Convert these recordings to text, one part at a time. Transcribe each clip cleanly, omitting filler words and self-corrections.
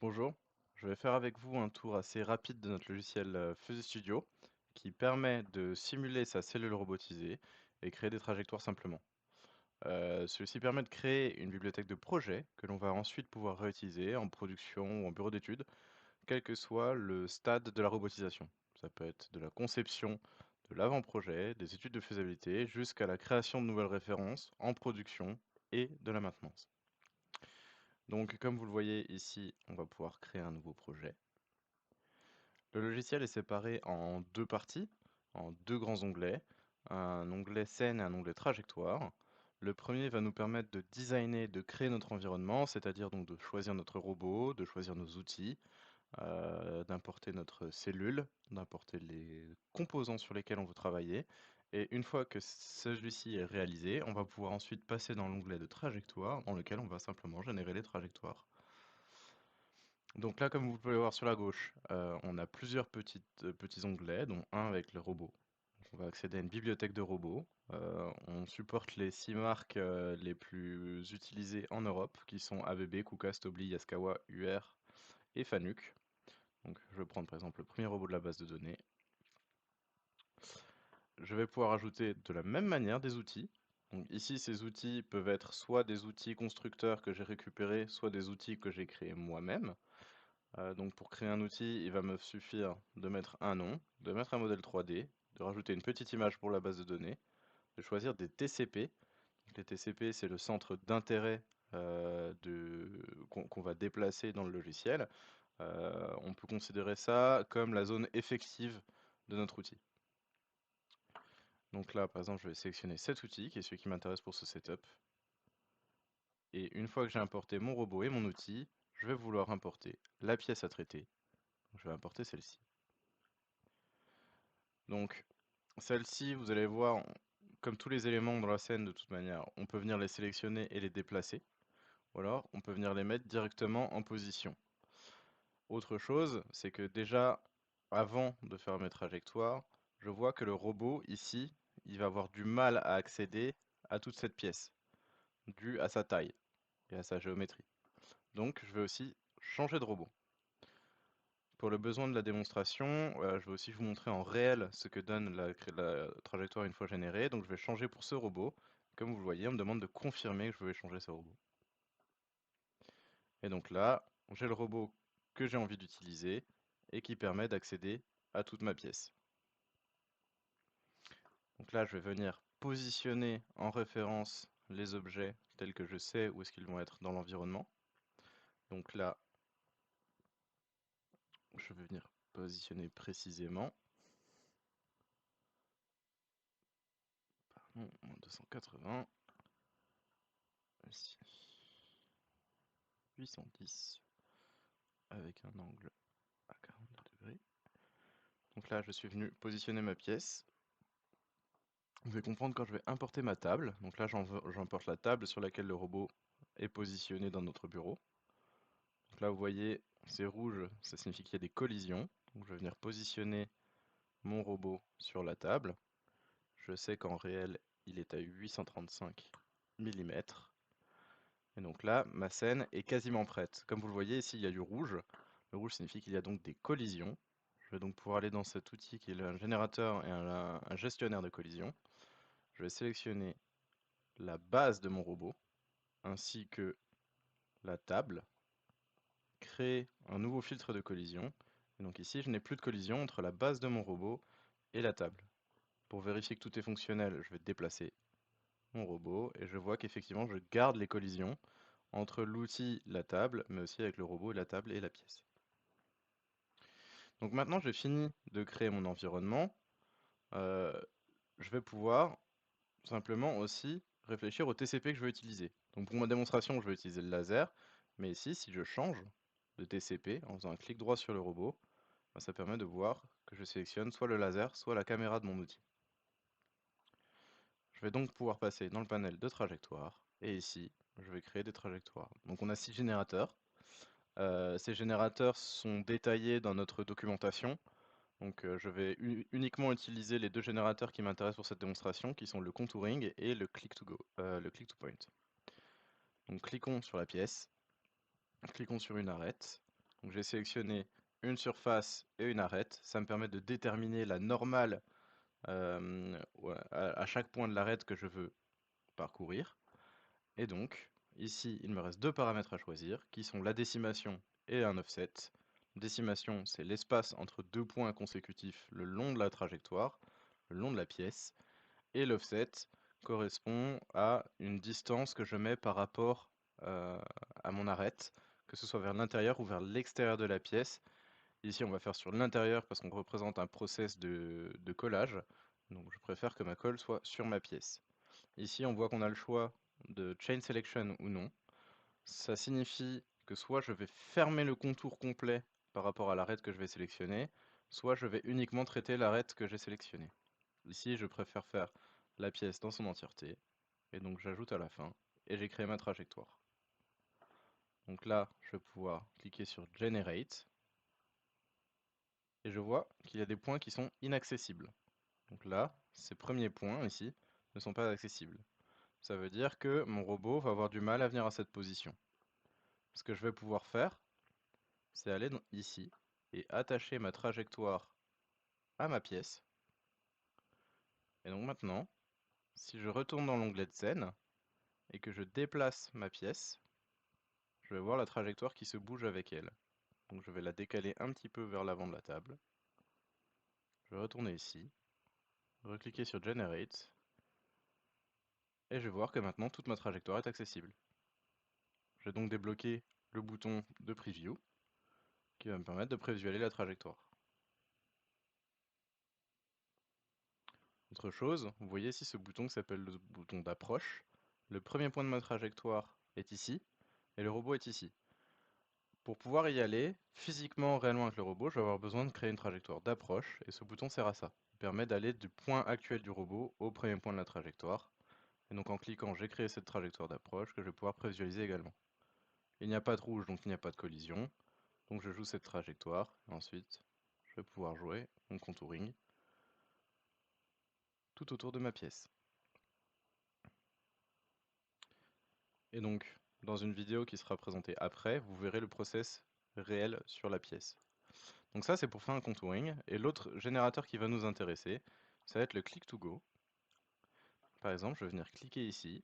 Bonjour, je vais faire avec vous un tour assez rapide de notre logiciel Fuzzy Studio qui permet de simuler sa cellule robotisée et créer des trajectoires simplement. Celui-ci permet de créer une bibliothèque de projets que l'on va ensuite pouvoir réutiliser en production ou en bureau d'études, quel que soit le stade de la robotisation. Ça peut être de la conception, de l'avant-projet, des études de faisabilité, jusqu'à la création de nouvelles références en production et de la maintenance. Donc, comme vous le voyez ici, on va pouvoir créer un nouveau projet. Le logiciel est séparé en deux parties, en deux grands onglets, un onglet scène et un onglet trajectoire. Le premier va nous permettre de designer, de créer notre environnement, c'est-à-dire donc de choisir notre robot, de choisir nos outils, d'importer notre cellule, d'importer les composants sur lesquels on veut travailler. Et une fois que celui-ci est réalisé, on va pouvoir ensuite passer dans l'onglet de trajectoire, dans lequel on va simplement générer les trajectoires. Donc là, comme vous pouvez le voir sur la gauche, on a plusieurs petits onglets, dont un avec le robot. Donc on va accéder à une bibliothèque de robots. On supporte les 6 marques les plus utilisées en Europe, qui sont ABB, KUKA, Stobli, Yaskawa, UR et Fanuc. Donc je vais prendre par exemple le premier robot de la base de données. Je vais pouvoir ajouter de la même manière des outils. Donc ici, ces outils peuvent être soit des outils constructeurs que j'ai récupérés, soit des outils que j'ai créés moi-même. Donc pour créer un outil, il va me suffire de mettre un nom, de mettre un modèle 3D, de rajouter une petite image pour la base de données, de choisir des TCP. Donc les TCP, c'est le centre d'intérêt qu'on va déplacer dans le logiciel. On peut considérer ça comme la zone effective de notre outil. Donc là, par exemple, je vais sélectionner cet outil, qui est celui qui m'intéresse pour ce setup. Et une fois que j'ai importé mon robot et mon outil, je vais vouloir importer la pièce à traiter. Donc je vais importer celle-ci. Donc, celle-ci, vous allez voir, comme tous les éléments dans la scène de toute manière, on peut venir les sélectionner et les déplacer, ou alors on peut venir les mettre directement en position. Autre chose, c'est que déjà, avant de faire mes trajectoires, je vois que le robot, ici, il va avoir du mal à accéder à toute cette pièce, dû à sa taille et à sa géométrie. Donc, je vais aussi changer de robot. Pour le besoin de la démonstration, je vais aussi vous montrer en réel ce que donne la trajectoire une fois générée. Donc je vais changer pour ce robot. Comme vous le voyez, on me demande de confirmer que je vais changer ce robot. Et donc là, j'ai le robot que j'ai envie d'utiliser et qui permet d'accéder à toute ma pièce. Donc là, je vais venir positionner en référence les objets tels que je sais où est-ce qu'ils vont être dans l'environnement. Donc là, je vais venir positionner précisément. Pardon, 280. Ici. 810 avec un angle à 42 degrés. Donc là, je suis venu positionner ma pièce. Vous allez comprendre quand je vais importer ma table. Donc là, j'importe la table sur laquelle le robot est positionné dans notre bureau. Donc là, vous voyez, c'est rouge, ça signifie qu'il y a des collisions. Donc je vais venir positionner mon robot sur la table. Je sais qu'en réel, il est à 835 mm. Et donc là, ma scène est quasiment prête. Comme vous le voyez, ici, il y a du rouge. Le rouge signifie qu'il y a donc des collisions. Je vais donc pouvoir aller dans cet outil qui est un générateur et un gestionnaire de collisions. Je vais sélectionner la base de mon robot, ainsi que la table, créer un nouveau filtre de collision. Et donc ici, je n'ai plus de collision entre la base de mon robot et la table. Pour vérifier que tout est fonctionnel, je vais déplacer mon robot et je vois qu'effectivement, je garde les collisions entre l'outil, la table, mais aussi avec le robot, la table et la pièce. Donc maintenant, j'ai fini de créer mon environnement. Je vais pouvoir simplement aussi réfléchir au TCP que je veux utiliser. Donc pour ma démonstration, je vais utiliser le laser, mais ici, si je change de TCP en faisant un clic droit sur le robot, ben, ça permet de voir que je sélectionne soit le laser, soit la caméra de mon outil. Je vais donc pouvoir passer dans le panel de trajectoire, et ici, je vais créer des trajectoires. Donc on a 6 générateurs. Ces générateurs sont détaillés dans notre documentation. Donc je vais uniquement utiliser les deux générateurs qui m'intéressent pour cette démonstration, qui sont le contouring et le click to go, le click to point. Donc cliquons sur la pièce, cliquons sur une arête. Donc j'ai sélectionné une surface et une arête. Ça me permet de déterminer la normale à chaque point de l'arête que je veux parcourir. Et donc, ici, il me reste deux paramètres à choisir, qui sont la décimation et un offset. Décimation, c'est l'espace entre deux points consécutifs le long de la trajectoire, le long de la pièce. Et l'offset correspond à une distance que je mets par rapport à mon arête, que ce soit vers l'intérieur ou vers l'extérieur de la pièce. Ici, on va faire sur l'intérieur parce qu'on représente un process de collage. Donc je préfère que ma colle soit sur ma pièce. Ici, on voit qu'on a le choix de chain selection ou non. Ça signifie que soit je vais fermer le contour complet par rapport à l'arête que je vais sélectionner, soit je vais uniquement traiter l'arête que j'ai sélectionnée. Ici, je préfère faire la pièce dans son entièreté, et donc j'ajoute à la fin, et j'ai créé ma trajectoire. Donc là, je vais pouvoir cliquer sur Generate, et je vois qu'il y a des points qui sont inaccessibles. Donc là, ces premiers points ici ne sont pas accessibles. Ça veut dire que mon robot va avoir du mal à venir à cette position. Ce que je vais pouvoir faire, c'est aller ici et attacher ma trajectoire à ma pièce. Et donc maintenant, si je retourne dans l'onglet de scène et que je déplace ma pièce, je vais voir la trajectoire qui se bouge avec elle. Donc je vais la décaler un petit peu vers l'avant de la table. Je vais retourner ici, recliquer sur Generate, et je vais voir que maintenant toute ma trajectoire est accessible. Je vais donc débloquer le bouton de Preview, qui va me permettre de prévisualiser la trajectoire. Autre chose, vous voyez ici ce bouton qui s'appelle le bouton d'approche. Le premier point de ma trajectoire est ici, et le robot est ici. Pour pouvoir y aller, physiquement, réellement avec le robot, je vais avoir besoin de créer une trajectoire d'approche, et ce bouton sert à ça. Il permet d'aller du point actuel du robot au premier point de la trajectoire. Et donc en cliquant, j'ai créé cette trajectoire d'approche que je vais pouvoir prévisualiser également. Il n'y a pas de rouge, donc il n'y a pas de collision. Donc je joue cette trajectoire, et ensuite, je vais pouvoir jouer mon contouring tout autour de ma pièce. Et donc, dans une vidéo qui sera présentée après, vous verrez le process réel sur la pièce. Donc ça, c'est pour faire un contouring. Et l'autre générateur qui va nous intéresser, ça va être le click to go. Par exemple, je vais venir cliquer ici,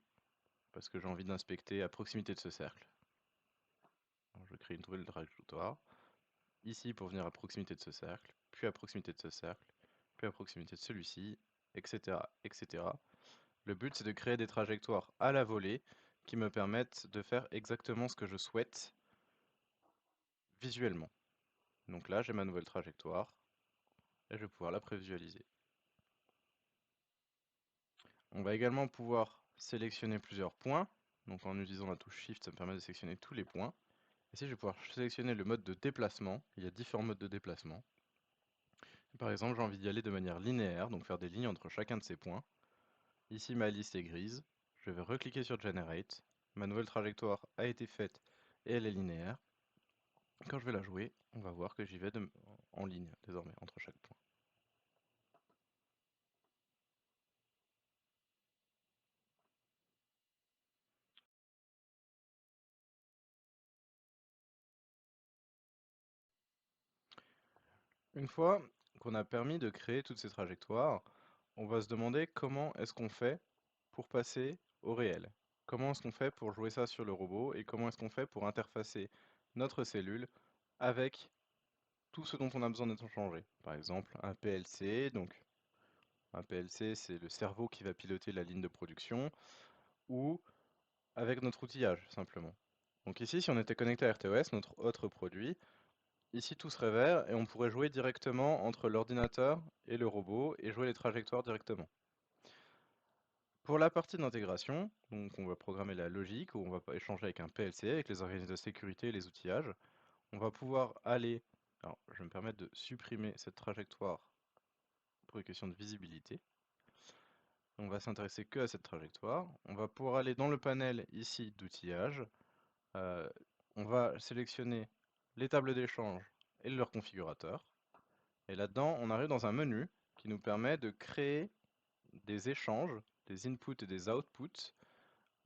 parce que j'ai envie d'inspecter à proximité de ce cercle. Alors, je crée une nouvelle trajectoire. Ici pour venir à proximité de ce cercle, puis à proximité de ce cercle, puis à proximité de celui-ci, etc., etc. Le but, c'est de créer des trajectoires à la volée qui me permettent de faire exactement ce que je souhaite visuellement. Donc là, j'ai ma nouvelle trajectoire et je vais pouvoir la prévisualiser. On va également pouvoir sélectionner plusieurs points. Donc en utilisant la touche Shift, ça me permet de sélectionner tous les points. Ici, je vais pouvoir sélectionner le mode de déplacement. Il y a différents modes de déplacement. Par exemple, j'ai envie d'y aller de manière linéaire, donc faire des lignes entre chacun de ces points. Ici, ma liste est grise. Je vais recliquer sur Generate. Ma nouvelle trajectoire a été faite et elle est linéaire. Quand je vais la jouer, on va voir que j'y vais en ligne désormais entre chaque point. Une fois qu'on a permis de créer toutes ces trajectoires, on va se demander comment est-ce qu'on fait pour passer au réel. Comment est-ce qu'on fait pour jouer ça sur le robot et comment est-ce qu'on fait pour interfacer notre cellule avec tout ce dont on a besoin d'être changé. Par exemple, un PLC, donc un PLC c'est le cerveau qui va piloter la ligne de production, ou avec notre outillage simplement. Donc ici, si on était connecté à RTOS, notre autre produit, ici tout serait vert et on pourrait jouer directement entre l'ordinateur et le robot et jouer les trajectoires directement. Pour la partie d'intégration, donc on va programmer la logique où on va échanger avec un PLC, avec les organismes de sécurité et les outillages. On va pouvoir aller, alors je vais me permettre de supprimer cette trajectoire pour une question de visibilité. On va s'intéresser que à cette trajectoire. On va pouvoir aller dans le panel ici d'outillage. Euh, on va sélectionner les tables d'échange et leur configurateur. Et là-dedans, on arrive dans un menu qui nous permet de créer des échanges, des inputs et des outputs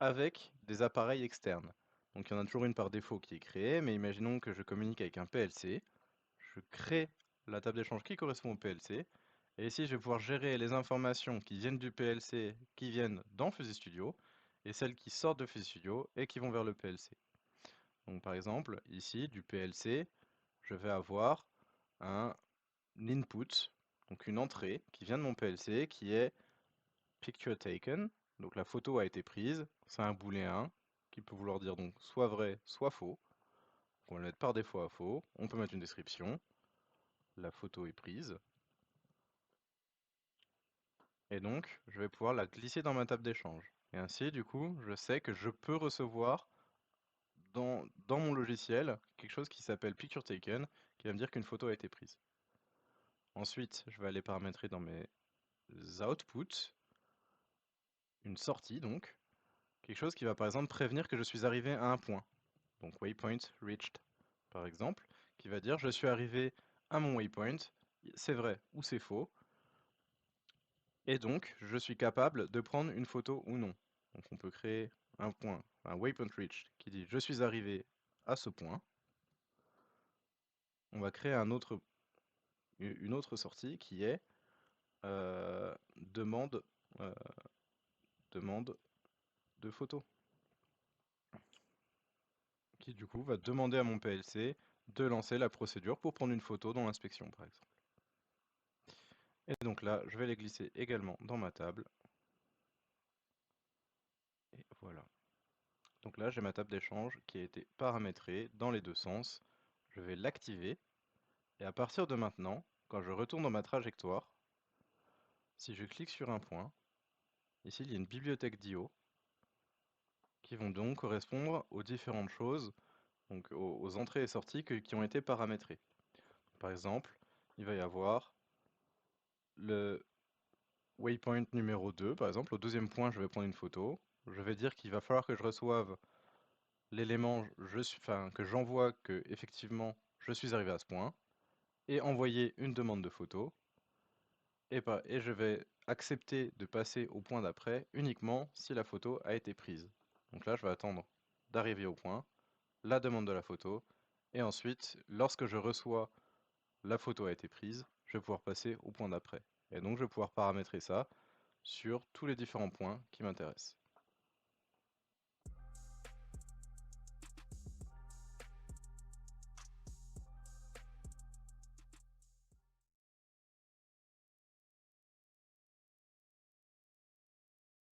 avec des appareils externes. Donc il y en a toujours une par défaut qui est créée, mais imaginons que je communique avec un PLC. Je crée la table d'échange qui correspond au PLC. Et ici, je vais pouvoir gérer les informations qui viennent du PLC, qui viennent dans Fusion Studio, et celles qui sortent de Fusion Studio et qui vont vers le PLC. Donc par exemple, ici, du PLC, je vais avoir un input, donc une entrée qui vient de mon PLC, qui est picture taken, donc la photo a été prise, c'est un booléen qui peut vouloir dire donc soit vrai, soit faux. On va le mettre par défaut à faux, on peut mettre une description, la photo est prise, et donc je vais pouvoir la glisser dans ma table d'échange. Et ainsi, du coup, je sais que je peux recevoir dans mon logiciel quelque chose qui s'appelle picture taken, qui va me dire qu'une photo a été prise. Ensuite, je vais aller paramétrer dans mes outputs une sortie, donc, quelque chose qui va par exemple prévenir que je suis arrivé à un point. Donc waypoint reached, par exemple, qui va dire je suis arrivé à mon waypoint, c'est vrai ou c'est faux, et donc je suis capable de prendre une photo ou non. Donc on peut créer un point, un waypoint reached, qui dit je suis arrivé à ce point. On va créer une autre sortie qui est demande, euh, demande de photo, qui du coup va demander à mon PLC de lancer la procédure pour prendre une photo dans l'inspection, par exemple. Et donc là, je vais les glisser également dans ma table. Et voilà. Donc là, j'ai ma table d'échange qui a été paramétrée dans les deux sens. Je vais l'activer. Et à partir de maintenant, quand je retourne dans ma trajectoire, si je clique sur un point, ici il y a une bibliothèque d'IO qui vont donc correspondre aux différentes choses, donc aux entrées et sorties qui ont été paramétrées. Par exemple, il va y avoir le waypoint numéro 2, par exemple, au deuxième point, je vais prendre une photo. Je vais dire qu'il va falloir que je reçoive l'élément, enfin, que j'envoie que effectivement je suis arrivé à ce point, et envoyer une demande de photo, et je vais accepter de passer au point d'après uniquement si la photo a été prise. Donc là, je vais attendre d'arriver au point, la demande de la photo, et ensuite, lorsque je reçois la photo a été prise, je vais pouvoir passer au point d'après. Et donc, je vais pouvoir paramétrer ça sur tous les différents points qui m'intéressent.